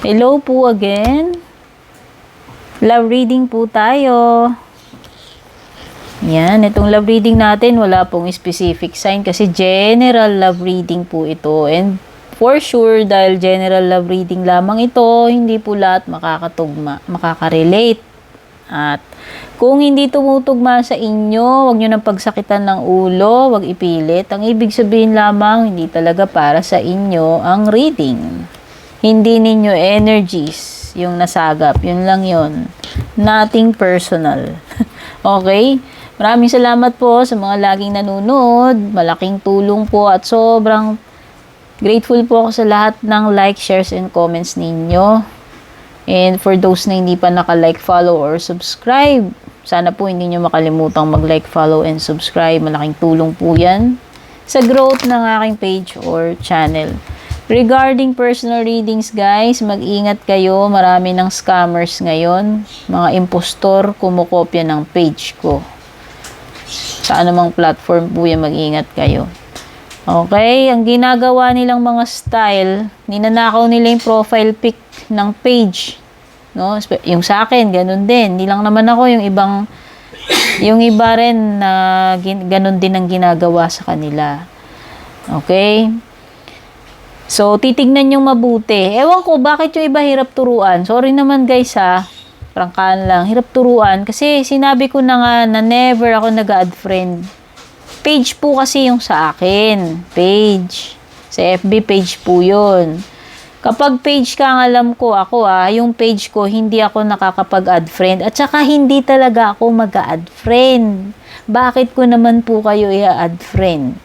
Hello po again. Love reading po tayo. Yan, itong love reading natin, wala pong specific sign kasi general love reading po ito. And for sure, dahil general love reading lamang ito, hindi po lahat makakatugma, makakarelate. At kung hindi tumutugma sa inyo, huwag nyo nang pagsakitan ng ulo, huwag ipilit. Ang ibig sabihin lamang, hindi talaga para sa inyo ang reading. Hindi ninyo energies yung nasagap. Yun lang yun. Nothing personal. Okay? Maraming salamat po sa mga laging nanonood. Malaking tulong po at sobrang grateful po ako sa lahat ng like, shares, and comments ninyo. And for those na hindi pa naka-like, follow, or subscribe, sana po hindi nyo makalimutang mag-like, follow, and subscribe. Malaking tulong po yan sa growth ng aking page or channel. Regarding personal readings, guys, mag-ingat kayo. Marami ng scammers ngayon. Mga impostor kumukopya ng page ko. Sa anumang platform po yan, mag-ingat kayo. Okay, ang ginagawa nilang mga style, ninanakaw nila yung profile pic ng page. No? Yung sa akin, ganun din. Hindi lang naman ako, yung iba rin na ganun din ang ginagawa sa kanila. Okay? So, titignan yung mabuti. Ewan ko, bakit yung iba hirap turuan? Sorry naman guys ha. Prangkaan lang. Hirap turuan. Kasi sinabi ko na nga na never ako nag-add friend. Page po kasi yung sa akin. Page. Sa FB page po yun. Kapag page ka, ang alam ko, ako yung page ko, hindi ako nakakapag-add friend. At saka hindi talaga ako mag-add friend. Bakit ko naman po kayo i-add friend?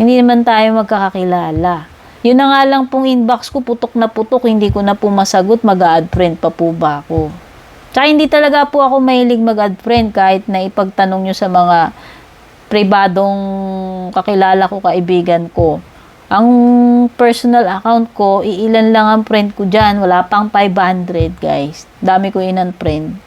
Hindi naman tayo magkakakilala. Yun na nga lang pong inbox ko, putok na putok, hindi ko na po masagot, mag-add friend pa po ba ako? Tsaka hindi talaga po ako mahilig mag-add friend kahit na ipagtanong nyo sa mga pribadong kakilala ko, kaibigan ko. Ang personal account ko, iilan lang ang friend ko dyan. Wala pang 500, guys. Dami ko in-unfriend.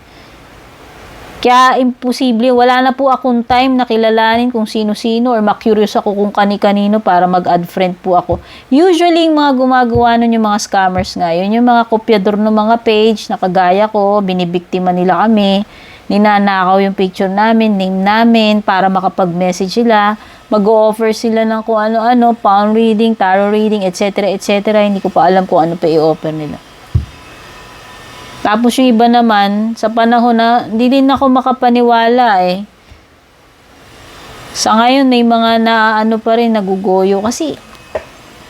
Kaya imposible, wala na po akong time na kilalanin kung sino-sino or ma-curious ako kung kani-kanino para mag-add friend po ako. Usually, yung mga gumagawa nun yung mga scammers ngayon, yung mga kopyador ng mga page na kagaya ko, binibiktima nila kami, ninanakaw yung picture namin, name namin, para makapag-message sila, mag-o-offer sila ng kung ano-ano, palm reading, tarot reading, etc. etc. Hindi ko pa alam kung ano pa i-offer nila. Tapos yung iba naman, sa panahon na, hindi din ako makapaniwala eh. Sa ngayon, may mga naano pa rin, nagugoyo. Kasi,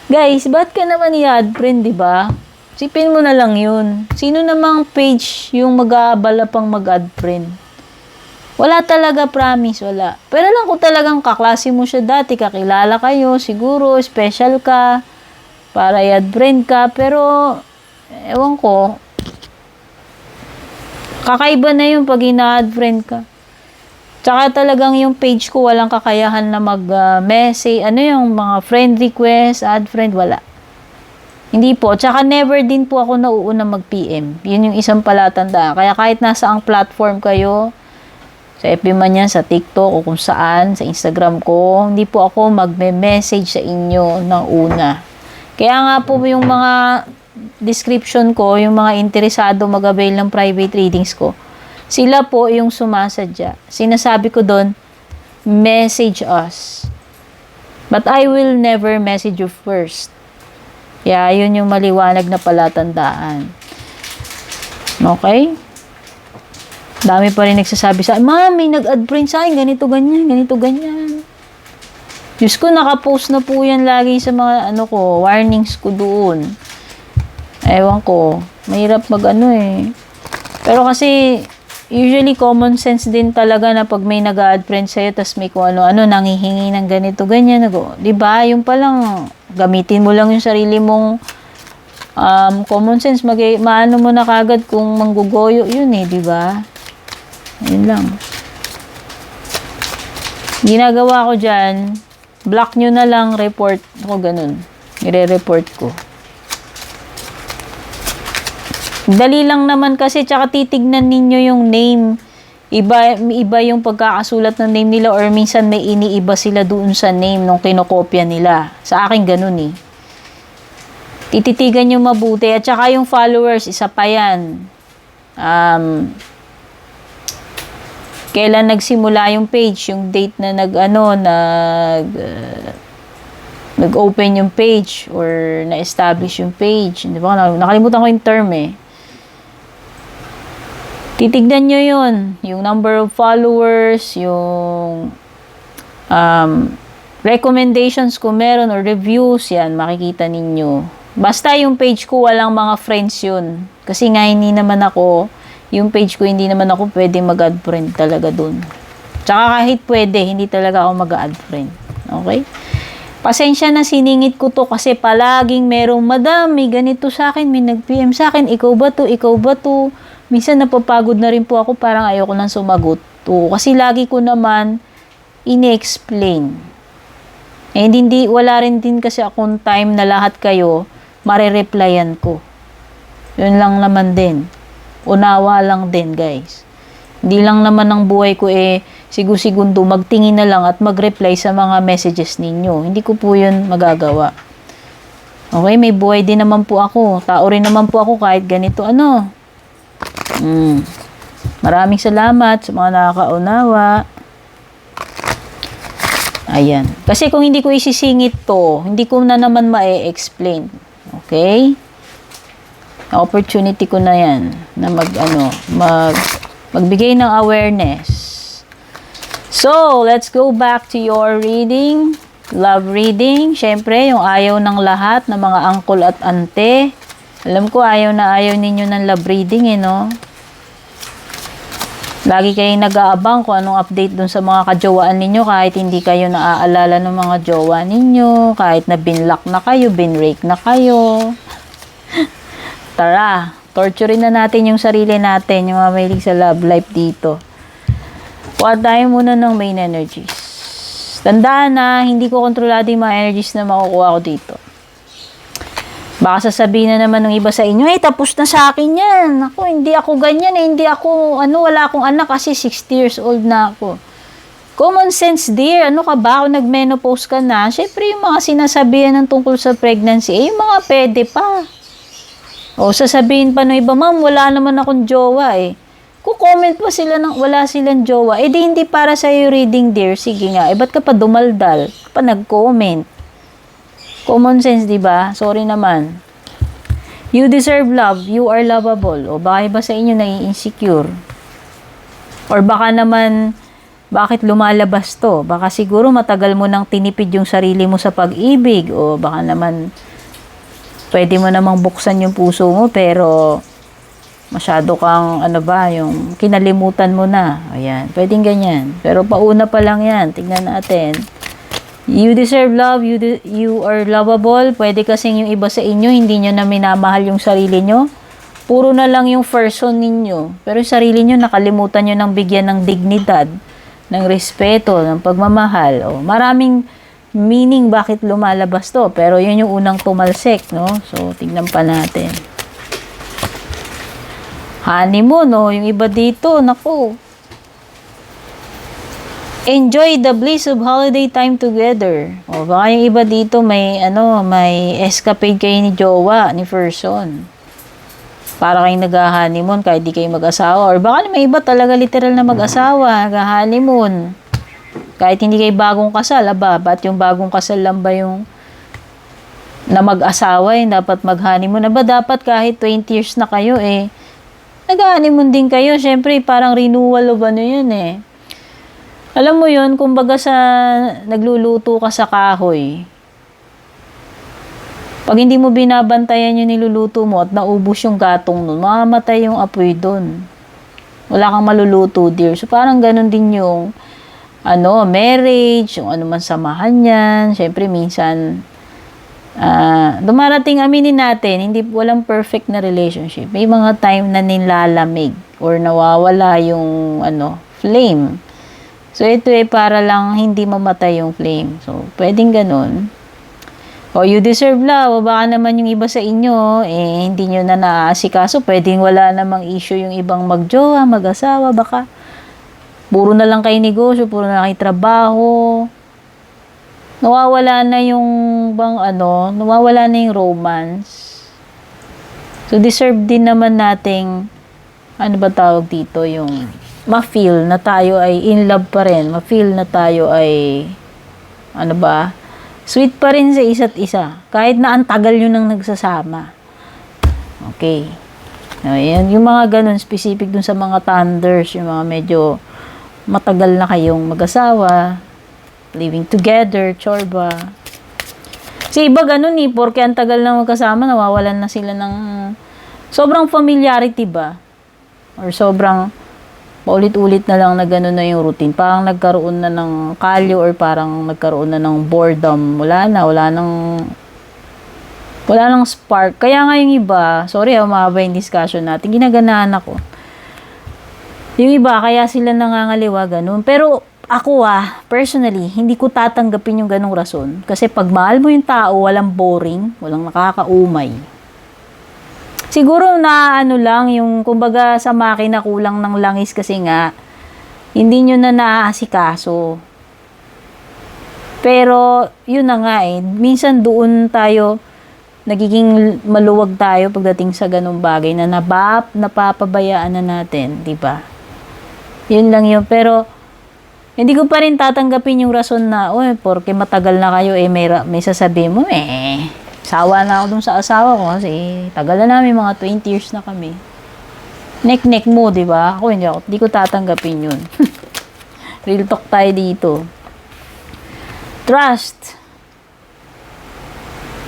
guys, ba't ka naman i-add friend, diba? Sipin mo na lang yun. Sino namang page yung mag-aabala pang mag-add friend? Wala talaga, promise, wala. Pero lang kung talagang kaklase mo siya dati, kakilala kayo, siguro, special ka, para i-add friend ka, pero, ewan ko, kakaiba na yung pag ina-add friend ka. Tsaka talagang yung page ko walang kakayahan na mag-message, yung mga friend request, add friend, wala. Hindi po. Tsaka never din po ako nauuna mag-PM. Yun yung isang palatandaan. Kaya kahit nasa ang platform kayo, sa FB man yan, sa TikTok o kung saan, sa Instagram ko, hindi po ako magme-message sa inyo ng una. Kaya nga po yung mga description ko, yung mga interesado mag-avail ng private readings ko, sila po yung sumasadya. Sinasabi ko doon, message us. But I will never message you first. Yeah, yun yung maliwanag na palatandaan. Okay? Dami pa rin nagsasabi sa akin, Ma'am, may nag-add friend sa akin, ganito, ganyan, ganito, ganyan. Diyos ko, nakapost na po yan lagi sa mga warnings ko doon. Ewan ko, mahirap Pero kasi, usually common sense din talaga na pag may nag-add friend sa'yo, tas may kung ano-ano, nangihingi ng ganito, ganyan. Diba? Yung palang, gamitin mo lang yung sarili mong common sense. Maano mo na kagad kung manggugoyo yun diba? Yun lang. Ginagawa ko dyan, block nyo na lang, report ako ganun. Nire-report ko. Dali lang naman kasi, tsaka titignan ninyo yung name. Iba yung pagkakasulat ng name nila or minsan may iniiba sila doon sa name nung kinokopya nila. Sa akin ganun Tititigan nyo mabuti. At saka yung followers, isa pa yan. Kailan nagsimula yung page, yung date na nag-open yung page or na-establish yung page. Di ba? Nakalimutan ko yung term eh. Titignan nyo yun. Yung number of followers, yung recommendations kung meron or reviews, yan, makikita ninyo. Basta yung page ko, walang mga friends yun. Kasi nga, yung page ko, hindi naman ako pwede mag-add friend talaga dun. Tsaka kahit pwede, hindi talaga ako mag-add friend. Okay? Pasensya na siningit ko to kasi palaging merong, madam, may ganito sa akin, may nag-PM sa akin, ikaw ba to, ikaw ba to? Minsan napapagod na rin po ako, parang ayoko nang sumagot. Kasi lagi ko naman ini-explain. And wala rin din kasi akong time na lahat kayo mare-replyan ko. Yun lang naman din. Unawa lang din, guys. Hindi lang naman ang buhay ko sigu-segundo magtingin na lang at mag-reply sa mga messages ninyo. Hindi ko po yun magagawa. Okay, may buhay din naman po ako. Tao rin naman po ako kahit ganito. Maraming salamat sa mga nakakaunawa. Ayan. Kasi kung hindi ko isisingit to, hindi ko na naman ma-explain. Okay? Opportunity ko na yan na magbigay ng awareness. So, let's go back to your reading. Love reading. Siyempre, yung ayaw ng lahat ng mga uncle at ante. Alam ko, ayaw na ayaw ninyo ng love reading, no? Lagi kayong nag-aabang kung anong update dun sa mga kajowaan ninyo kahit hindi kayo naaalala ng mga jowa ninyo, kahit na binlock na kayo, binrake na kayo. Tara, torturein na natin yung sarili natin, yung mga mahilig sa love life dito. Kuha tayo muna ng main energies. Tandaan na, hindi ko kontrolado yung mga energies na makukuha ko dito. Baka sasabihin na naman ng iba sa inyo, tapos na sa akin yan. Ako, hindi ako ganyan hindi ako, wala akong anak kasi 60 years old na ako. Common sense, dear. Ano ka ba? Kung nag-menopause ka na, syempre yung mga sinasabihan ng tungkol sa pregnancy, yung mga pwede pa. O, sasabihin pa ng iba, ma'am, wala naman akong jowa Kukomment pa sila ng wala silang jowa. Di hindi para sa iyo reading, dear. Sige nga, ba't ka pa dumaldal? Pa nag-comment? Common sense, di ba? Sorry naman. You deserve love. You are lovable. O baka iba sa inyo nai-insecure? Or baka naman, bakit lumalabas to? Baka siguro matagal mo nang tinipid yung sarili mo sa pag-ibig. O baka naman, pwede mo namang buksan yung puso mo, pero masyado kang, yung kinalimutan mo na. Ayan, pwedeng ganyan. Pero pauna pa lang yan. Tingnan natin. You deserve love, you are lovable. Pwede kasing yung iba sa inyo, hindi nyo na minamahal yung sarili nyo. Puro na lang yung person ninyo. Pero yung sarili nyo, nakalimutan nyo ng bigyan ng dignidad, ng respeto, ng pagmamahal. Maraming meaning bakit lumalabas to. Pero yun yung unang tumalsik, no? So, tignan pa natin. Honeymoon, yung iba dito, naku. Enjoy the bliss of holiday time together. Baka yung iba dito may escapade kayo ni jowa, ni person. Para kayong nag-honeymoon kahit di kayo mag-asawa. Or baka may iba talaga literal na mag-asawa, nag-honeymoon. Kahit hindi kayo bagong kasal, ba't yung bagong kasal lang ba yung na mag-asawa dapat mag-honeymoon? Dapat kahit 20 years na kayo nag-honeymoon din kayo. Siyempre, parang renewal of yan Alam mo yun, kumbaga sa nagluluto ka sa kahoy. Pag hindi mo binabantayan yung niluluto mo at naubos yung gatong nun, mamamatay yung apoy dun. Wala kang maluluto, dear. So, parang ganun din yung marriage, yung man samahan yan. Siyempre, minsan, dumarating, aminin natin, walang perfect na relationship. May mga time na nilalamig or nawawala yung, flame. So, ito para lang hindi mamatay yung flame. So, pwedeng ganun. You deserve love. O baka naman yung iba sa inyo, hindi nyo na naaasikaso. Pwedeng wala namang issue yung ibang magjowa, mag-asawa. Baka puro na lang kayo negosyo, puro na lang kayo trabaho. nawawala na yung nawawala na yung romance. So, deserve din naman nating, ano ba tawag dito, yung ma-feel na tayo ay in love pa rin. Ma-feel na tayo ay, sweet pa rin sa isa't isa. Kahit na ang tagal yun nang nagsasama. Okay. Ayan, yung mga ganun, specific dun sa mga thunders, yung mga medyo matagal na kayong mag-asawa, living together, chorba. Kasi iba ganun porque ang tagal na magkasama, nawawalan na sila ng sobrang familiarity ba? Or sobrang paulit-ulit na lang na gano'n na yung routine. Parang nagkaroon na ng kalyo or parang nagkaroon na ng boredom. Wala nang spark. Kaya nga yung iba, sorry mahaba yung discussion natin, ginaganahan ako. Yung iba, kaya sila nangangaliwa ganun. Pero ako personally, hindi ko tatanggapin yung ganung rason. Kasi pag mahal mo yung tao, walang boring, walang nakakaumay. Siguro na lang, yung kumbaga sa makina kulang ng langis kasi nga, hindi nyo na naaasikaso. Pero, yun na nga minsan doon tayo, nagiging maluwag tayo pagdating sa ganung bagay na napapabayaan na natin, di ba? Yun lang yun. Pero, hindi ko pa rin tatanggapin yung rason na, porque matagal na kayo, may sasabihin mo, sawa na ako dun sa asawa ko kasi tagal na namin, mga 20 years na kami. Nek-nek mo, di ba? Ako, hindi ko tatanggapin yun. Real talk tayo dito. Trust.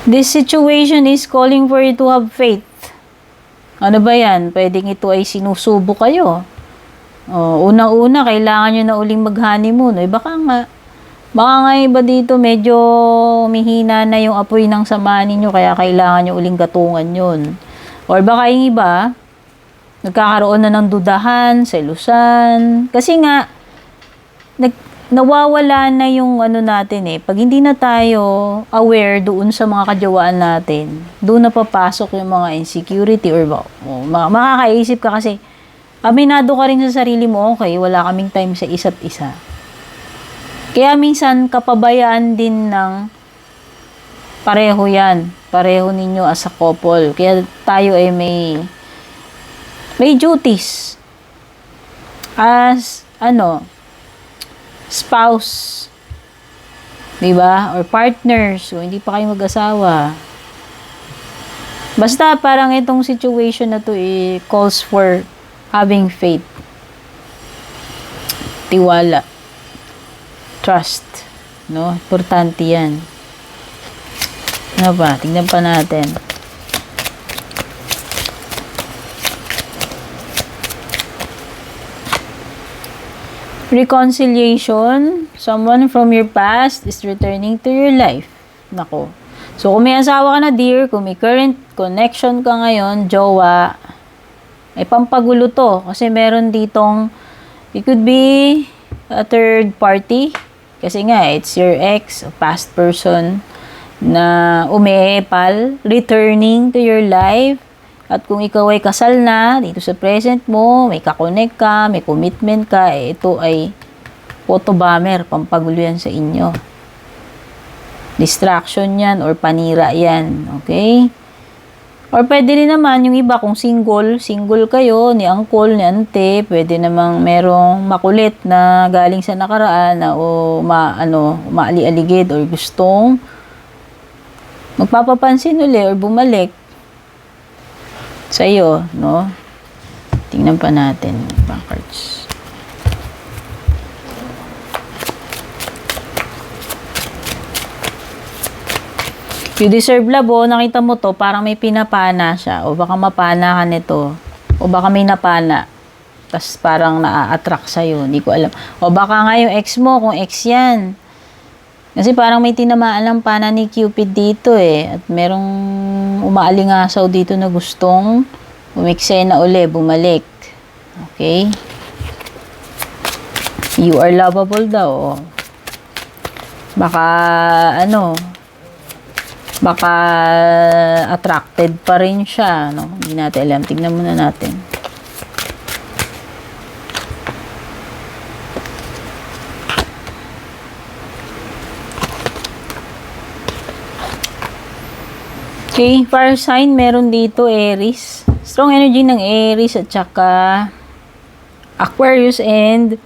This situation is calling for you to have faith. Ano ba yan? Pwedeng ito ay sinusubo kayo. Unang-una, kailangan nyo na uling mag-honeymoon. Baka nga iba dito, medyo humihina na yung apoy ng samahan ninyo, kaya kailangan nyo uling gatungan yun. Or baka yung iba, nagkakaroon na ng dudahan, selusan. Kasi nga, nawawala na yung natin Pag hindi na tayo aware doon sa mga kajawaan natin, doon na papasok yung mga insecurity or makakaisip ka kasi, aminado ka rin sa sarili mo, okay, wala kaming time sa isa't isa. Kaya minsan, kapabayaan din ng pareho yan. Pareho ninyo as a couple. Kaya tayo ay may duties. As, spouse. Diba? Or partners. So, hindi pa kayo mag-asawa. Basta, parang itong situation na to calls for having faith. Tiwala. Trust. No? Importante yan. Ano ba? Tingnan pa natin. Reconciliation. Someone from your past is returning to your life. Nako. So, kung may asawa ka na, dear, kung may current connection ka ngayon, jowa, ay pampagulo to. Kasi meron ditong, it could be a third party. Kasi nga, it's your ex, a past person na umeepal, returning to your life. At kung ikaw ay kasal na, dito sa present mo, may kakonect ka, may commitment ka, ito ay photobomber, pampagulo yan sa inyo. Distraction yan or panira yan. Okay? Or pwede rin naman yung iba kung single kayo, ni uncle, ni ante, pwede namang merong makulit na galing sa nakaraan na maali-aligid or gustong magpapapansin uli or bumalik sa iyo, no? Tingnan pa natin yung cards. You deserve love, nakita mo to, parang may pinapana siya, o baka mapana ka nito, o baka may napana, tas parang na-attract sa'yo, hindi ko alam. O baka nga yung ex mo, kung ex yan. Kasi parang may tinamaan lang pana ni Cupid dito at merong umaalingasaw dito na gustong umiksena uli, bumalik. Okay? You are lovable daw. Baka, baka attracted pa rin siya, no? Hindi natin alam. Tignan muna natin. Okay, fire sign, meron dito Aries. Strong energy ng Aries at saka Aquarius and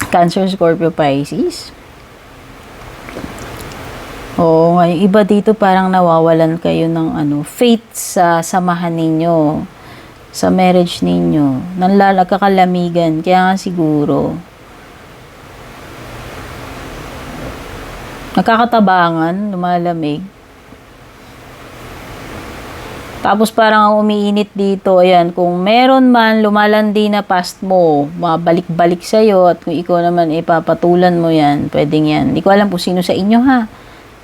Cancer, Scorpio, Pisces. Oo, yung iba dito parang nawawalan kayo ng faith sa samahan ninyo, sa marriage ninyo. Nagkakalamigan, kaya nga siguro. Nakakatabangan, lumalamig. Tapos parang ang umiinit dito, ayan, kung meron man lumalandi na past mo, mabalik-balik sa'yo, at kung ikaw naman ipapatulan mo yan, pwedeng yan. Hindi ko alam kung sino sa inyo ha.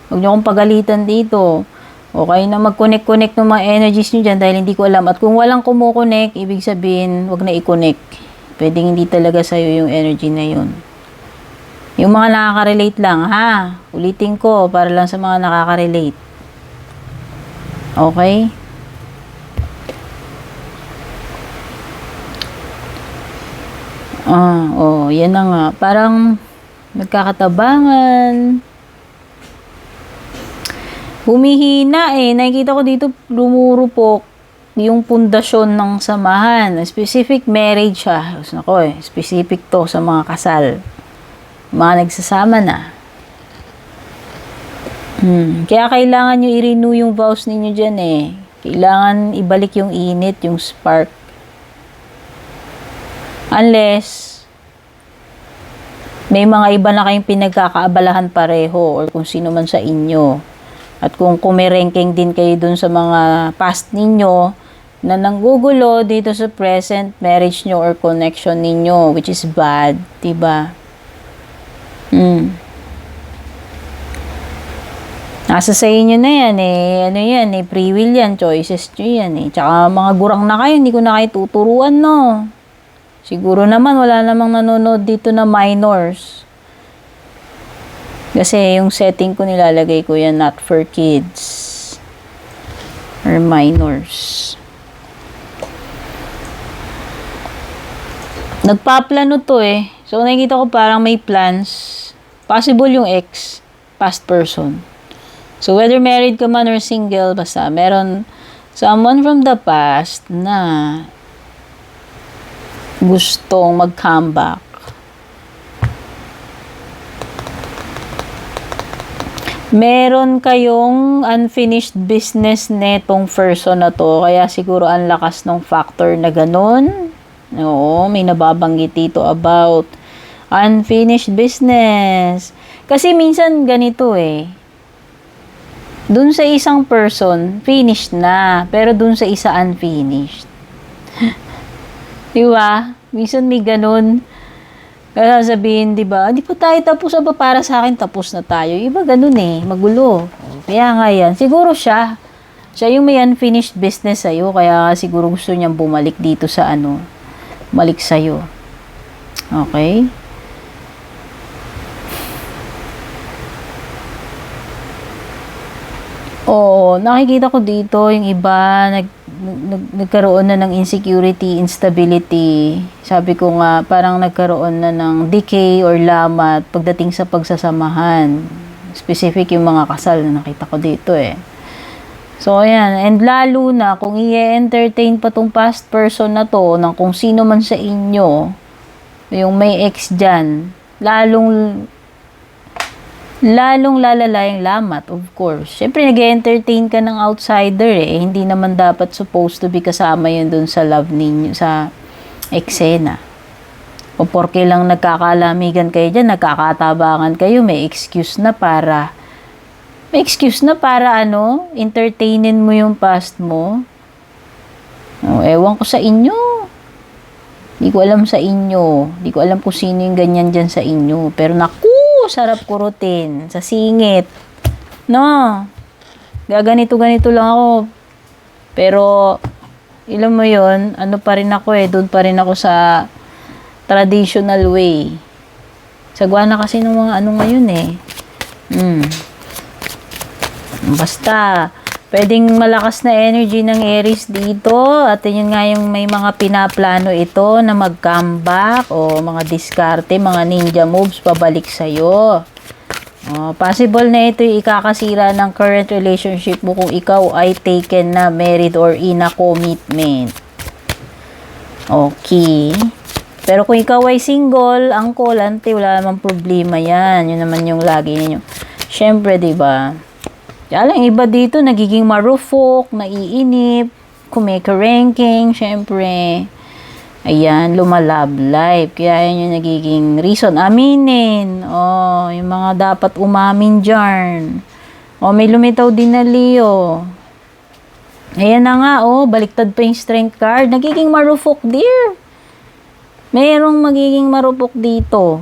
Huwag niyo akong pagalitan dito. O kayo na mag-connect-connect ng mga energies niyo dyan dahil hindi ko alam. At kung walang kumukonect, ibig sabihin, huwag na i-connect. Pwedeng hindi talaga sa'yo yung energy na yun. Yung mga nakaka-relate lang, ha? Ulitin ko, para lang sa mga nakaka-relate. Okay? Yan na nga. Parang nagkakatabangan. Humihina eh. Nakikita ko dito lumurupok yung pundasyon ng samahan. Specific marriage ha. Nako eh. Specific to sa mga kasal. Mga nagsasama na. Kaya kailangan nyo i-renew yung vows ninyo dyan eh. Kailangan ibalik yung init, yung spark. Unless may mga iba na kayong pinagkakaabalahan pareho or kung sino man sa inyo. At kung kumirengking din kayo dun sa mga past ninyo na nanggugulo dito sa present marriage nyo or connection ninyo, which is bad, diba? Nasa sa inyo na yan eh. Ano yan eh, free will yan, choices nyo yan eh. Tsaka mga gurang na kayo, hindi ko na kayo tuturuan no. Siguro naman, wala namang nanonood dito na minors. Kasi yung setting ko nilalagay ko yan, not for kids. Or minors. Nagpaplano to eh. So, nakikita ko parang may plans. Possible yung ex, past person. So, whether married ka man or single, basta meron someone from the past na gustong mag-comeback. Meron kayong unfinished business netong person na to, kaya siguro ang lakas ng factor na ganun. Oo, may nababanggit dito about unfinished business. Kasi minsan ganito eh. Dun sa isang person, finished na, pero dun sa isa unfinished. Diba? Minsan may ganun. Kaya sabihin, diba? Hindi pa tayo tapos ba para sa akin? Tapos na tayo. Iba ganun eh. Magulo. Kaya nga yan. Siguro siya. Siya yung may unfinished business sa'yo. Kaya siguro gusto niyang bumalik dito sa bumalik sa'yo. Okay? Oo. Nakikita ko dito yung iba nagkaroon na ng insecurity, instability. Sabi ko nga, parang nagkaroon na ng decay or lamat pagdating sa pagsasamahan. Specific yung mga kasal na nakita ko dito eh. So, ayan. And lalo na, kung i-entertain pa tong past person na to, ng kung sino man sa inyo, yung may ex dyan, lalong lalala yung lamat, of course. Siyempre, nag-entertain ka ng outsider eh. Hindi naman dapat supposed to be kasama yun dun sa love ninyo, sa eksena. O porke lang nagkakalamigan kayo dyan, nagkakatabangan kayo, may excuse na para entertainin mo yung past mo. O, ewan ko sa inyo. Hindi ko alam sa inyo. Hindi ko alam kung sino yung ganyan dyan sa inyo. Pero naku! Sarap kurutin sa singit. No. Gaganito-ganito lang ako. Pero, ilan mo yun, pa rin ako eh. Doon pa rin ako sa traditional way. Sagwa na kasi ng mga ngayon eh. Basta, pwedeng malakas na energy ng Aries dito. At yun nga yung may mga pinaplano ito na mag-comeback o mga diskarte, mga ninja moves pabalik sa'yo. Possible na ito yung ikakasira ng current relationship mo kung ikaw ay taken na, married, or in a commitment. Okay. Pero kung ikaw ay single, angkol, ante, wala namang problema yan. Yun naman yung lagi ninyo. Siyempre, diba? Kaya lang, iba dito, nagiging marufok, naiinip, kumike-ranking, siyempre. Ayan, lumalove life. Kaya yun yung nagiging reason. Aminin. Yung mga dapat umamin dyan. May lumitaw din na Leo. Ayan na nga, baliktad pa yung strength card. Nagiging marupok, dear. Mayroong magiging marupok dito.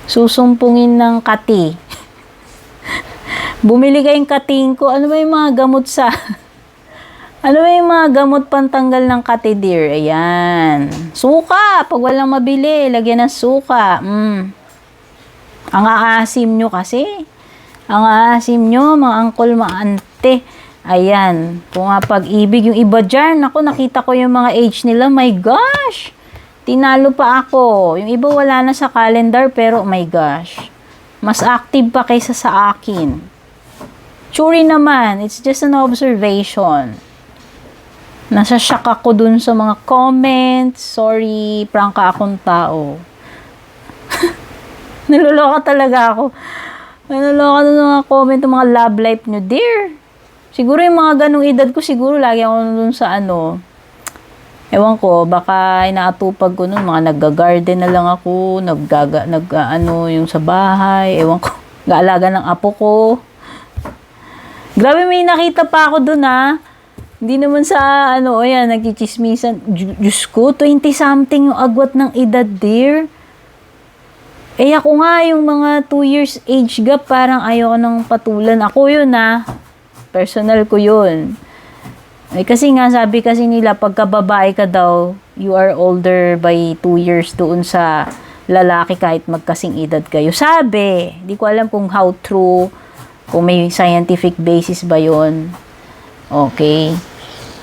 Susumpungin ng kati. Bumili kayong kating ko. Ano ba yung mga gamot sa... Ano ba yung mga gamot pantanggal ng kati, dear? Ayan. Suka. Pag walang mabili, lagyan ng suka. Ang aasim nyo kasi. Ang aasim nyo, mga angkol, mga ante. Ayan. Kung nga pag-ibig, yung iba dyan, ako, nakita ko yung mga age nila. My gosh! Tinalo pa ako. Yung iba wala na sa calendar, pero oh my gosh. Mas active pa kaysa sa akin. Churi naman. It's just an observation. Nasa shock ako dun sa mga comments. Sorry, prangka akong tao. Naluloka talaga ako. Naluloka dun sa mga comment, mga love life nyo, dear. Siguro yung mga ganong edad ko, siguro lagi ako dun sa ewan ko, baka inaatupag ko nun, mga nagga-garden na lang ako, yung sa bahay, ewan ko, gaalaga ng apo ko. Grabe, may nakita pa ako dun, Hindi naman sa, nagchichismisan. Diyos ko, 20-something yung agwat ng edad, dear. Ako nga, yung mga 2 years age gap, parang ayoko nang patulan. Ako yun, Personal ko yun. Kasi nga, sabi kasi nila, pagka babae ka daw, you are older by 2 years doon sa lalaki kahit magkasing edad kayo. Sabi, di ko alam kung how true, kung may scientific basis ba yun. Okay.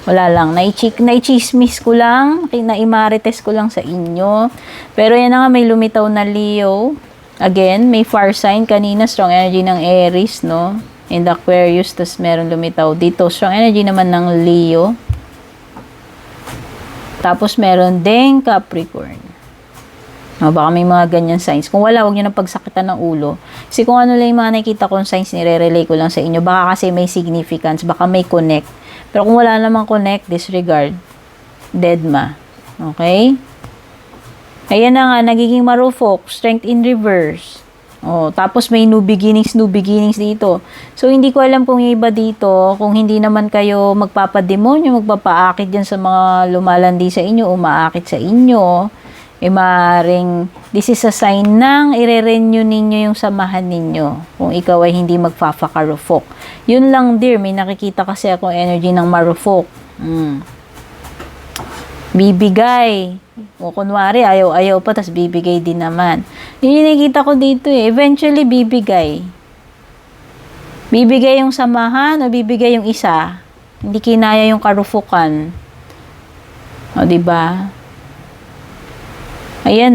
Wala lang. Naichismis ko lang. Naimarites ko lang sa inyo. Pero yan na nga, may lumitaw na Leo. Again, may fire sign. Kanina, strong energy ng Aries, no? In the Aquarius, tas meron lumitaw dito. Strong energy naman ng Leo. Tapos meron ding Capricorn. Baka may mga ganyan signs. Kung wala, huwag nyo na pagsakitan ng ulo. Kasi kung ano lang yung mga nakikita kong signs, nire-relay ko lang sa inyo. Baka kasi may significance. Baka may connect. Pero kung wala namang connect, disregard. Deadma. Okay? Ayan na nga, nagiging marufok. Strength in reverse. Tapos may new beginnings dito. So, hindi ko alam kung yung iba dito, kung hindi naman kayo magpapademonyo, magpapaakit dyan sa mga lumalandi sa inyo, umaakit sa inyo, maaaring this is a sign ng ire-renew ninyo yung samahan ninyo kung ikaw ay hindi magpapakarufok. Yun lang, dear. May nakikita kasi ako energy ng marufok. Bibigay. Kunwari, ayaw pa, tas bibigay din naman. Yun yung nakikita ko dito Eventually, bibigay. Bibigay yung samahan o bibigay yung isa. Hindi kinaya yung karufukan. Diba? Ayan,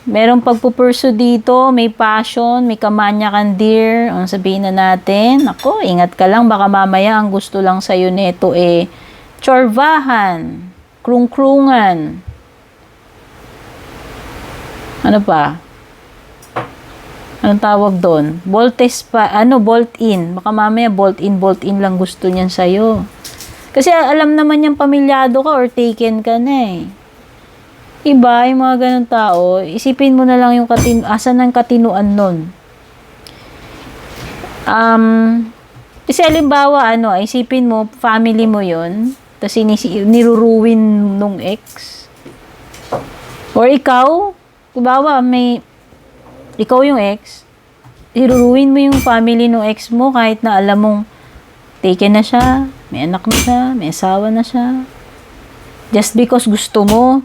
merong pagpupurso dito, may passion, may kamanyakan, dear. Ang sabihin na natin, ako, ingat ka lang, baka mamaya ang gusto lang sa'yo neto tsorvahan, krung-krungan. Ano pa? Anong tawag doon? Boltes pa, bolt in. Baka mamaya bolt in lang gusto niyan sa'yo. Kasi alam naman niyang pamilyado ka or taken ka na Iba, yung mga ganun tao, isipin mo na lang yung asan ang katinuan nun. Kasi halimbawa, isipin mo, family mo yon, tapos niruruwin nung ex. Or ikaw, halimbawa, ikaw yung ex, iruruwin mo yung family nung ex mo kahit na alam mong taken na siya, may anak na siya, may asawa na siya. Just because gusto mo.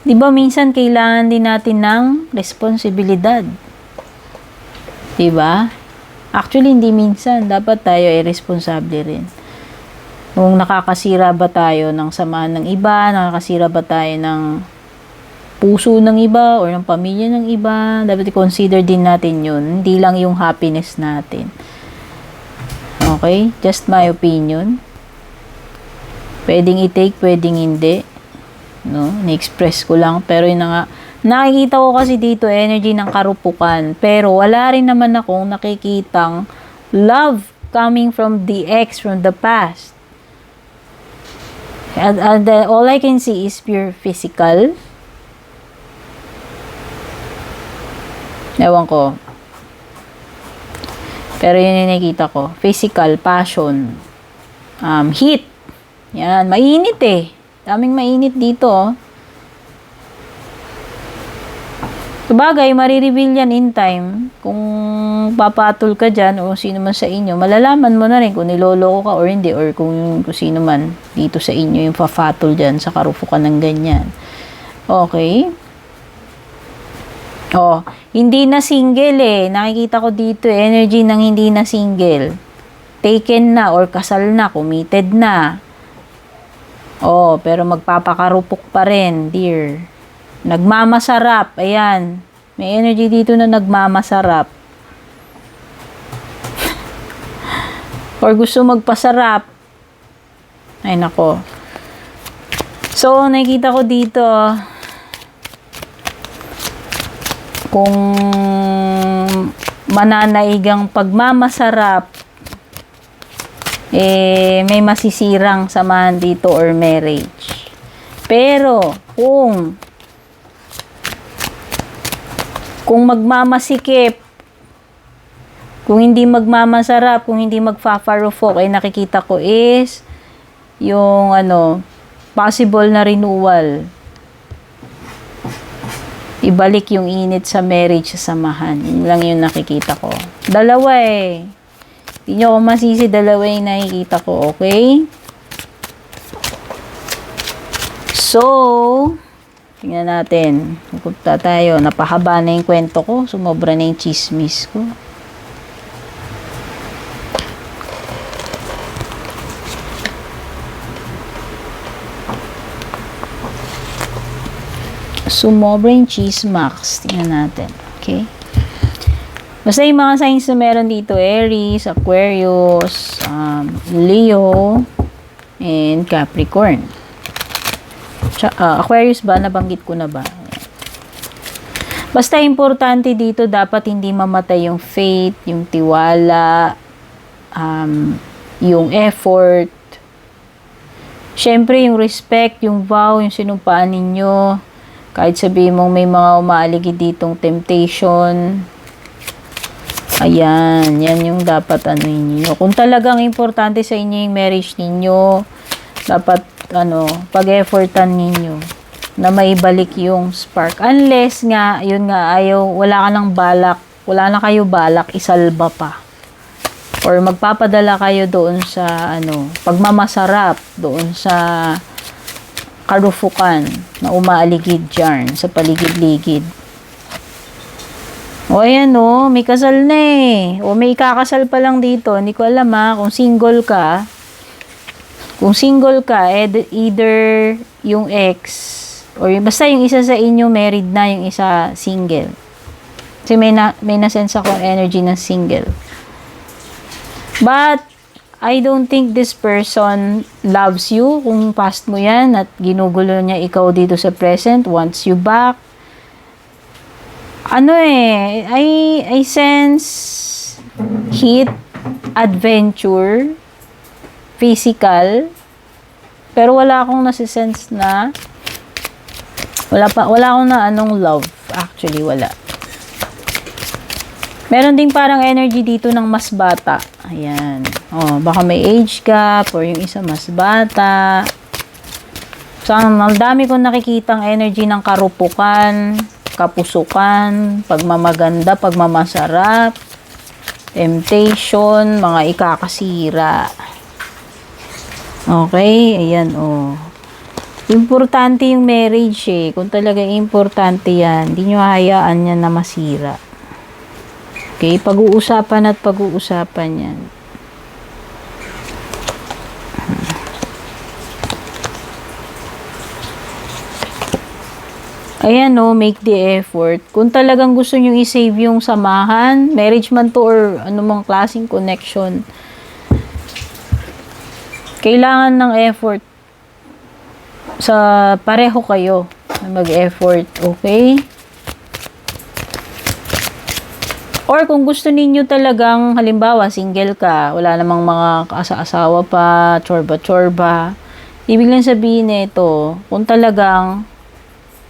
Diba minsan kailangan din natin ng responsibilidad? Diba? Actually, hindi minsan. Dapat tayo ay responsable rin. Kung nakakasira ba tayo ng samahan ng iba, nakakasira ba tayo ng puso ng iba or ng pamilya ng iba. Dapat i-consider din natin yun. Hindi lang yung happiness natin. Okay? Just my opinion. Pwedeng i-take, pwedeng hindi. No? Na-express ko lang. Pero yun na nga. Nakikita ko kasi dito energy ng karupukan. Pero wala rin naman akong nakikitang love coming from the ex, from the past. And all I can see is pure physical. Ewan ko. Pero yun yung nakikita ko. Physical, passion, heat. Yan, mainit eh. Daming mainit dito, oh. Sabagay, marireveal yan in time. Kung papatol ka dyan o sino man sa inyo, malalaman mo na rin kung niloloko ka or hindi, or kung sino man dito sa inyo yung pafatol dyan sa karupukan ng ganyan. Okay? Oh, hindi na single eh. Nakikita ko dito energy ng hindi na single. Taken na or kasal na, committed na. Oh, pero magpapakarupok pa rin, dear. Nagmamasarap. Ayan. May energy dito na nagmamasarap. Or gusto magpasarap. Ay, nako. So, nakikita ko dito, kung mananaigang pagmamasarap, may masisirang samahan dito or marriage. Pero, kung magmamasikip, kung hindi magmamasarap, kung hindi magfa-farofok, nakikita ko is yung possible na renewal. Ibalik yung init sa marriage, sa samahan. Yun lang yung nakikita ko. Dalawa eh. Hindi nyo ako masisi, dalawa yung nakikita ko, okay? So, tingnan natin. Pupunta tayo. Napahaba na yung kwento ko. Sumobra na yung chismis ko. Sumobra yung chismax. Tingnan natin. Okay? Basta yung mga signs na meron dito, Aries, Aquarius, Leo, and Capricorn. Aquarius ba? Nabanggit ko na ba? Basta importante dito, dapat hindi mamatay yung faith, yung tiwala, yung effort. Siyempre, yung respect, yung vow, yung sinumpaan ninyo. Kahit sabihin mong may mga umaaligid ditong temptation. Ayan, yan yung dapat ninyo. Kung talagang importante sa inyo yung marriage ninyo, dapat pag-effortan ninyo na maibalik yung spark. Unless nga, yun nga, wala ka ng balak, wala na kayo balak, isalba pa. Or magpapadala kayo doon sa, pagmamasarap, doon sa karufukan na umaaligid dyan, sa paligid-ligid. O ayan may kasal na eh. O may ikakasal pa lang dito. Hindi ko alam kung single ka. Kung single ka, either yung ex, or basta yung isa sa inyo married na, yung isa single. Kasi may na-sense akong energy ng single. But, I don't think this person loves you. Kung past mo yan at ginugulo niya ikaw dito sa present, wants you back. I sense heat, adventure, physical, pero wala akong nasisense na wala akong na love. Actually, wala. Meron ding parang energy dito ng mas bata. Ayan. Baka may age gap or yung isa mas bata. So, ang dami kong nakikitang energy ng karupukan, kapusukan, pagmamaganda, pagmamasarap, temptation, mga ikakasira. Okay? Ayan, Importante yung marriage eh. Kung talaga importante yan, hindi nyo hayaan yan na masira. Okay? Pag-uusapan at pag-uusapan yan. Ayan no, make the effort. Kung talagang gusto nyo i-save yung samahan, marriage man to or anumang klaseng connection, kailangan ng effort sa pareho kayo na mag-effort, okay? Or kung gusto ninyo talagang, halimbawa, single ka, wala namang mga kaasa-asawa pa, chorba-chorba, ibig lang sabihin nito, kung talagang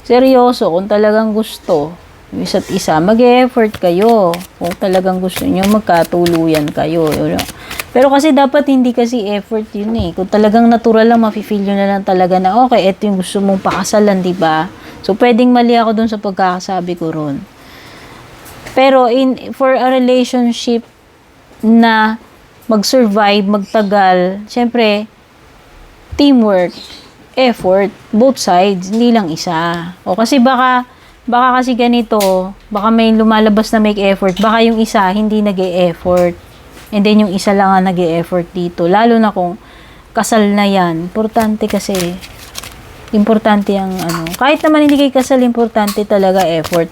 seryoso, kung talagang gusto yung isa't isa, mag-effort kayo. Kung talagang gusto niyo magkatuluyan kayo. Pero kasi dapat hindi kasi effort yun eh. Kung talagang natural lang, mafe-feel nyo na lang talaga na okay, eto yung gusto mong pakasalan, di ba? So, pwedeng mali ako dun sa pagkakasabi ko ron. Pero for a relationship na mag-survive, magtagal, syempre, teamwork, effort, both sides, hindi lang isa. O kasi baka kasi ganito, baka may lumalabas na make effort, baka yung isa hindi nag-e-effort. And then yung isa lang ang nag-e-effort dito. Lalo na kung kasal na yan. Importante kasi, importante ang ano. Kahit naman hindi kayo kasal, importante talaga effort.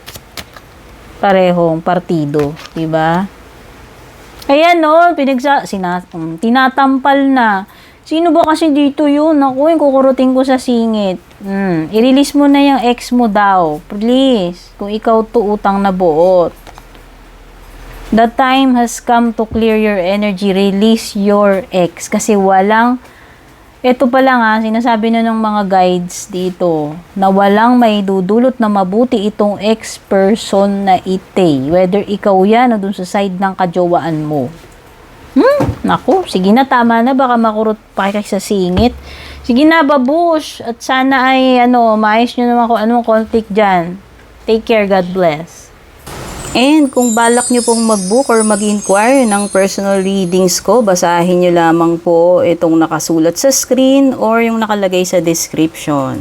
Parehong partido, di ba? Ayan no, tinatampal na. Sino ba kasi dito yun? Naku, yung kukurutin ko sa singit. I-release mo na yung ex mo daw. Please. Kung ikaw to utang na buot. The time has come to clear your energy. Release your ex. Kasi walang, ito pa lang sinasabi na ng mga guides dito, na walang may dudulot na mabuti itong ex-person na ite. Whether ikaw yan o dun sa side ng kajowaan mo. Naku, sige na, tama na. Baka makurot pa kayo sa singit. Sige na, babush. At sana ay, maayos nyo naman kung anong conflict dyan. Take care, God bless. And kung balak nyo pong mag-book or mag-inquire ng personal readings ko, basahin nyo lamang po itong nakasulat sa screen or yung nakalagay sa description.